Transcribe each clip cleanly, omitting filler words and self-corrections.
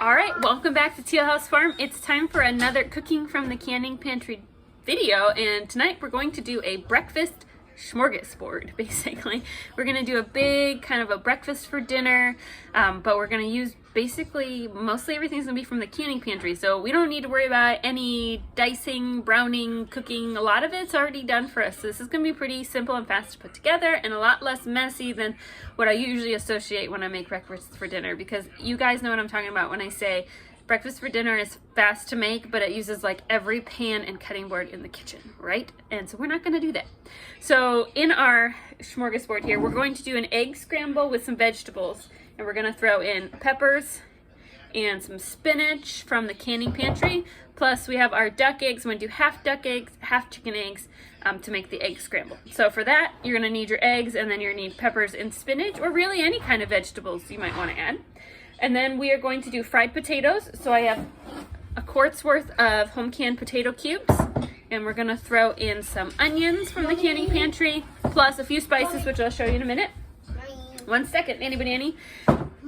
All right, welcome back to Teal House Farm. It's time for another cooking from the canning pantry video, and tonight we're going to do a breakfast smorgasbord. Basically, we're going to do a big kind of a breakfast for dinner, but we're going to use basically mostly everything's going to be from the canning pantry, so we don't need to worry about any dicing, browning, cooking. A lot of it's already done for us, so this is going to be pretty simple and fast to put together and a lot less messy than what I usually associate when I make breakfast for dinner, because you guys know what I'm talking about when I say breakfast for dinner is fast to make, but it uses like every pan and cutting board in the kitchen, right? And so we're not going to do that. So in our smorgasbord here, we're going to do an egg scramble with some vegetables, and we're going to throw in peppers and some spinach from the canning pantry. Plus we have our duck eggs. We're going to do half duck eggs, half chicken eggs to make the egg scramble. So for that, you're going to need your eggs, and then you're going to need peppers and spinach, or really any kind of vegetables you might want to add. And then we are going to do fried potatoes. So I have a quart's worth of home canned potato cubes, and we're gonna throw in some onions from the canning pantry, plus a few spices, which I'll show you in a minute. 1 second, Annie.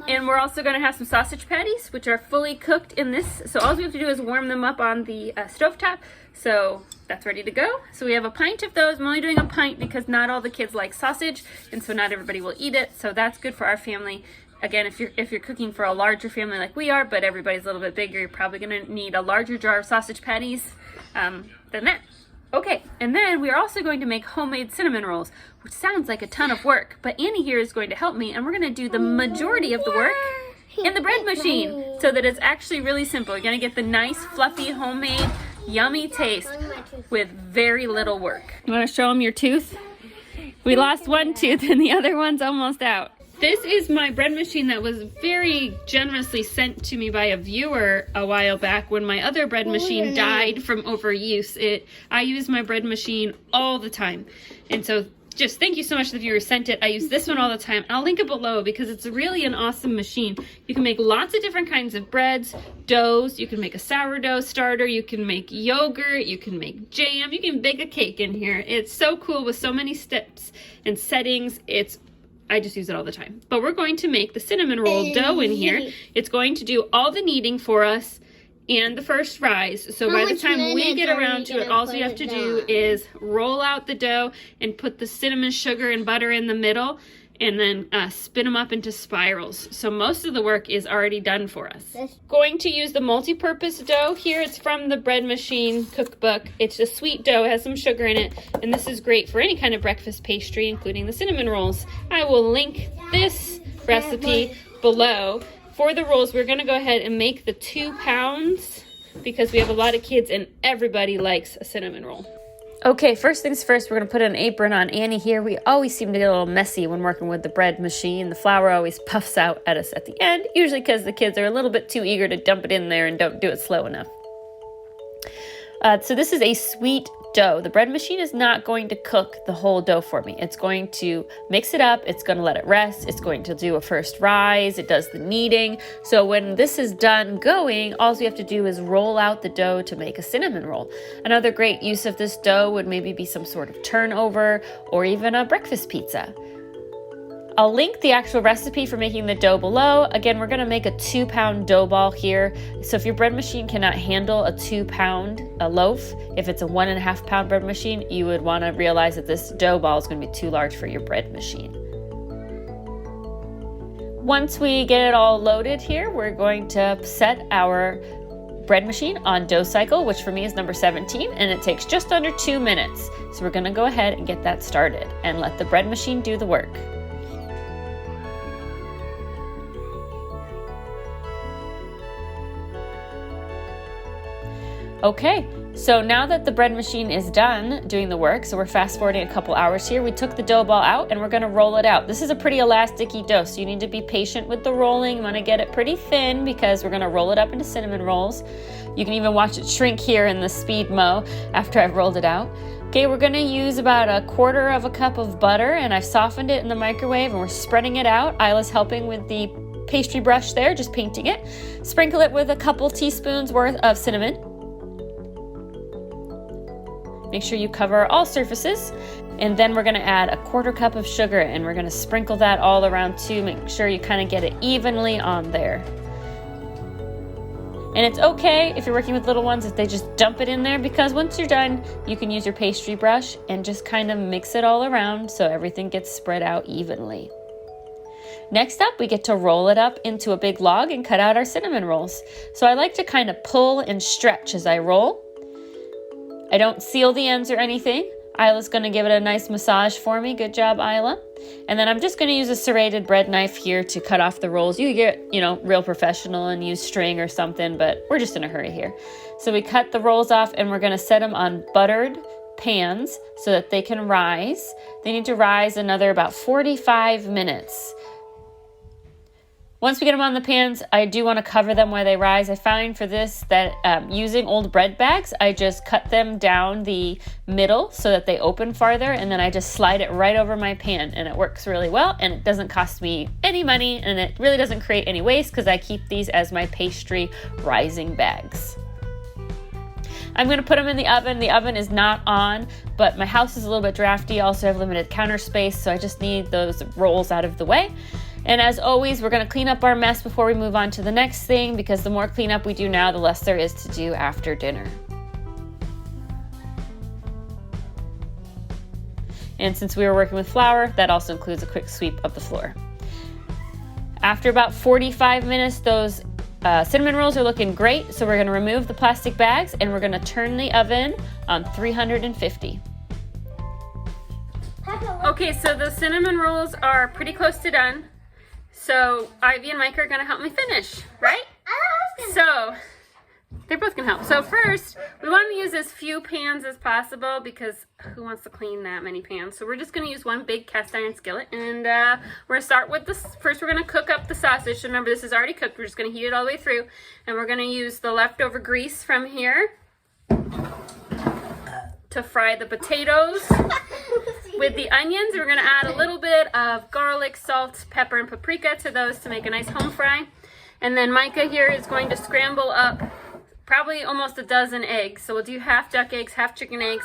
And we're also gonna have some sausage patties, which are fully cooked in this. So all we have to do is warm them up on the stovetop. So that's ready to go. So we have a pint of those. I'm only doing a pint because not all the kids like sausage, and so not everybody will eat it. So that's good for our family. Again, if you're cooking for a larger family like we are, but everybody's a little bit bigger, you're probably gonna need a larger jar of sausage patties than that. Okay, and then we are also going to make homemade cinnamon rolls, which sounds like a ton of work, but Annie here is going to help me, and we're gonna do the majority of the work in the bread machine so that it's actually really simple. You're gonna get the nice, fluffy, homemade, yummy taste with very little work. You wanna show them your tooth? We lost one tooth and the other one's almost out. This is my bread machine that was very generously sent to me by a viewer a while back when my other bread machine died from overuse. I use my bread machine all the time. And so just thank you so much to the viewer who sent it. I use this one all the time. I'll link it below because it's really an awesome machine. You can make lots of different kinds of breads, doughs. You can make a sourdough starter. You can make yogurt. You can make jam. You can bake a cake in here. It's so cool with so many steps and settings. I just use it all the time. But we're going to make the cinnamon roll dough in here. It's going to do all the kneading for us and the first rise. So by the time we get around to it, all we have to do is roll out the dough and put the cinnamon sugar and butter in the middle, and then spin them up into spirals. So most of the work is already done for us. Going to use the multi-purpose dough here. It's from the bread machine cookbook. It's a sweet dough, it has some sugar in it, and this is great for any kind of breakfast pastry, including the cinnamon rolls. I will link this recipe below. For the rolls, we're gonna go ahead and make the 2 pounds because we have a lot of kids and everybody likes a cinnamon roll. Okay, first things first, we're going to put an apron on Annie here. We always seem to get a little messy when working with the bread machine. The flour always puffs out at us at the end, usually because the kids are a little bit too eager to dump it in there and don't do it slow enough. So this is a sweet dough. The bread machine is not going to cook the whole dough for me. It's going to mix it up. It's going to let it rest. It's going to do a first rise. It does the kneading. So when this is done going, all we have to do is roll out the dough to make a cinnamon roll. Another great use of this dough would maybe be some sort of turnover or even a breakfast pizza. I'll link the actual recipe for making the dough below. Again, we're gonna make a 2 pound dough ball here. So if your bread machine cannot handle a 2 pound loaf, if it's a 1.5 pound bread machine, you would wanna realize that this dough ball is gonna be too large for your bread machine. Once we get it all loaded here, we're going to set our bread machine on dough cycle, which for me is number 17, and it takes just under 2 minutes. So we're gonna go ahead and get that started and let the bread machine do the work. Okay, so now that the bread machine is done doing the work, so we're fast forwarding a couple hours here, we took the dough ball out and we're gonna roll it out. This is a pretty elasticy dough, so you need to be patient with the rolling. You wanna get it pretty thin because we're gonna roll it up into cinnamon rolls. You can even watch it shrink here in the speed mo after I've rolled it out. Okay, we're gonna use about 1/4 cup of butter, and I've softened it in the microwave and we're spreading it out. Isla's helping with the pastry brush there, just painting it. Sprinkle it with a couple teaspoons worth of cinnamon. Make sure you cover all surfaces, and then we're gonna add 1/4 cup of sugar, and we're gonna sprinkle that all around too. Make sure you kind of get it evenly on there. And it's okay if you're working with little ones if they just dump it in there, because once you're done, you can use your pastry brush and just kind of mix it all around so everything gets spread out evenly. Next up, we get to roll it up into a big log and cut out our cinnamon rolls. So I like to kind of pull and stretch as I roll. I don't seal the ends or anything. Isla's going to give it a nice massage for me. Good job, Isla. And then I'm just going to use a serrated bread knife here to cut off the rolls. You get, real professional and use string or something, but we're just in a hurry here. So we cut the rolls off and we're going to set them on buttered pans so that they can rise. They need to rise another about 45 minutes. Once we get them on the pans, I do want to cover them while they rise. I find for this that using old bread bags, I just cut them down the middle so that they open farther, and then I just slide it right over my pan, and it works really well, and it doesn't cost me any money, and it really doesn't create any waste because I keep these as my pastry rising bags. I'm going to put them in the oven. The oven is not on, but my house is a little bit drafty. I also have limited counter space, so I just need those rolls out of the way. And as always, we're going to clean up our mess before we move on to the next thing, because the more cleanup we do now, the less there is to do after dinner. And since we were working with flour, that also includes a quick sweep of the floor. After about 45 minutes, those cinnamon rolls are looking great, so we're going to remove the plastic bags and we're going to turn the oven on 350. Okay, so the cinnamon rolls are pretty close to done. So Ivy and Mike are going to help me finish, right? So they're both going to help. So first, we want to use as few pans as possible because who wants to clean that many pans? So we're just going to use one big cast iron skillet, and we're going to start with this. First, we're going to cook up the sausage. So remember, this is already cooked. We're just going to heat it all the way through, and we're going to use the leftover grease from here to fry the potatoes. With the onions, we're going to add a little bit of garlic, salt, pepper, and paprika to those to make a nice home fry. And then Micah here is going to scramble up probably almost a dozen eggs. So we'll do half duck eggs, half chicken eggs,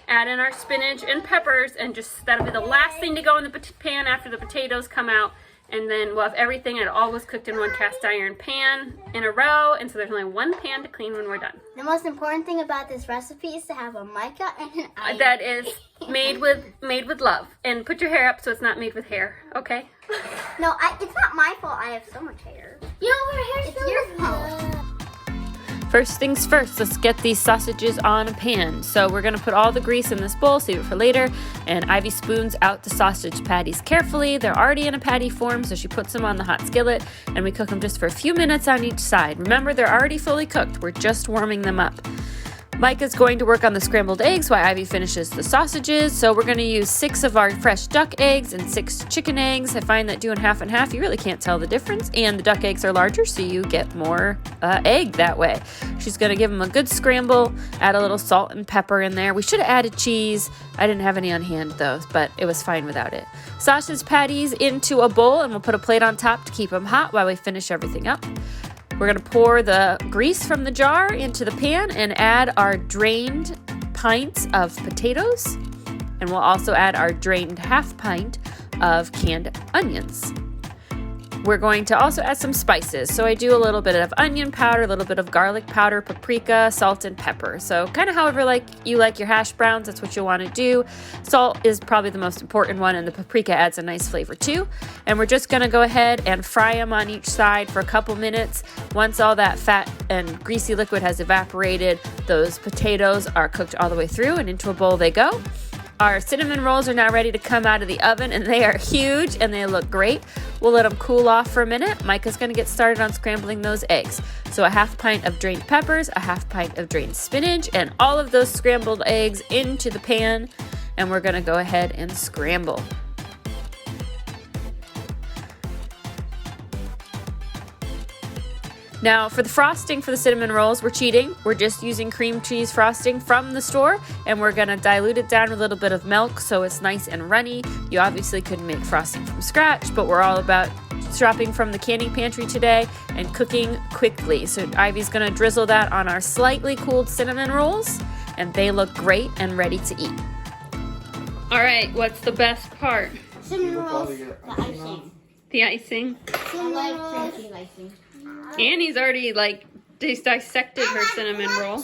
add in our spinach and peppers, and just that'll be the last thing to go in the pan after the potatoes come out. And then we'll have everything, and it all was cooked in one cast iron pan in a row, and so there's only one pan to clean when we're done. The most important thing about this recipe is to have a Micah and an iron. That is made with love. And put your hair up so it's not made with hair, okay? No, it's not my fault I have so much hair. You know, her hair's it's your fault. First things first, let's get these sausages on a pan. So we're gonna put all the grease in this bowl, save it for later, and Ivy spoons out the sausage patties carefully. They're already in a patty form, so she puts them on the hot skillet, and we cook them just for a few minutes on each side. Remember, they're already fully cooked. We're just warming them up. Micah's going to work on the scrambled eggs while Ivy finishes the sausages. So we're going to use 6 of our fresh duck eggs and 6 chicken eggs. I find that doing half and half, you really can't tell the difference. And the duck eggs are larger, so you get more egg that way. She's going to give them a good scramble, add a little salt and pepper in there. We should have added cheese. I didn't have any on hand though, but it was fine without it. Sausage patties into a bowl, and we'll put a plate on top to keep them hot while we finish everything up. We're going to pour the grease from the jar into the pan and add our drained pints of potatoes. And we'll also add our drained half pint of canned onions. We're going to also add some spices. So I do a little bit of onion powder, a little bit of garlic powder, paprika, salt, and pepper. So kind of however you like your hash browns, that's what you'll want to do. Salt is probably the most important one, and the paprika adds a nice flavor too. And we're just going to go ahead and fry them on each side for a couple minutes. Once all that fat and greasy liquid has evaporated, those potatoes are cooked all the way through, and into a bowl they go. Our cinnamon rolls are now ready to come out of the oven, and they are huge and they look great. We'll let them cool off for a minute. Micah's going to get started on scrambling those eggs. So a half pint of drained peppers, a half pint of drained spinach, and all of those scrambled eggs into the pan, and we're going to go ahead and scramble. Now for the frosting for the cinnamon rolls, we're cheating. We're just using cream cheese frosting from the store, and we're gonna dilute it down with a little bit of milk so it's nice and runny. You obviously couldn't make frosting from scratch, but we're all about shopping from the canning pantry today and cooking quickly. So Ivy's gonna drizzle that on our slightly cooled cinnamon rolls, and they look great and ready to eat. All right, what's the best part? Cinnamon rolls, the icing. The icing. I like crunchy icing. Annie's already dissected her cinnamon roll.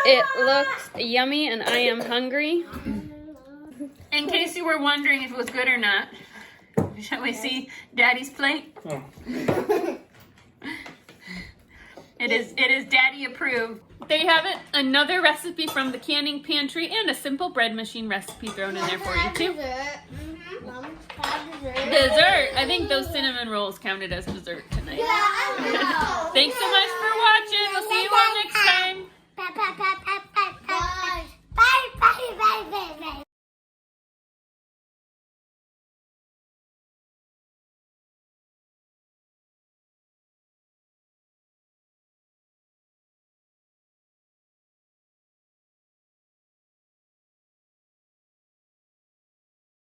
It looks yummy and I am hungry. In case you were wondering if it was good or not, shall we see Daddy's plate? Oh. It is Daddy approved. There you have it, another recipe from the canning pantry and a simple bread machine recipe thrown in there for you too. Dessert. I think those cinnamon rolls counted as dessert tonight. Thanks so much for watching. We'll see you all next time. Bye.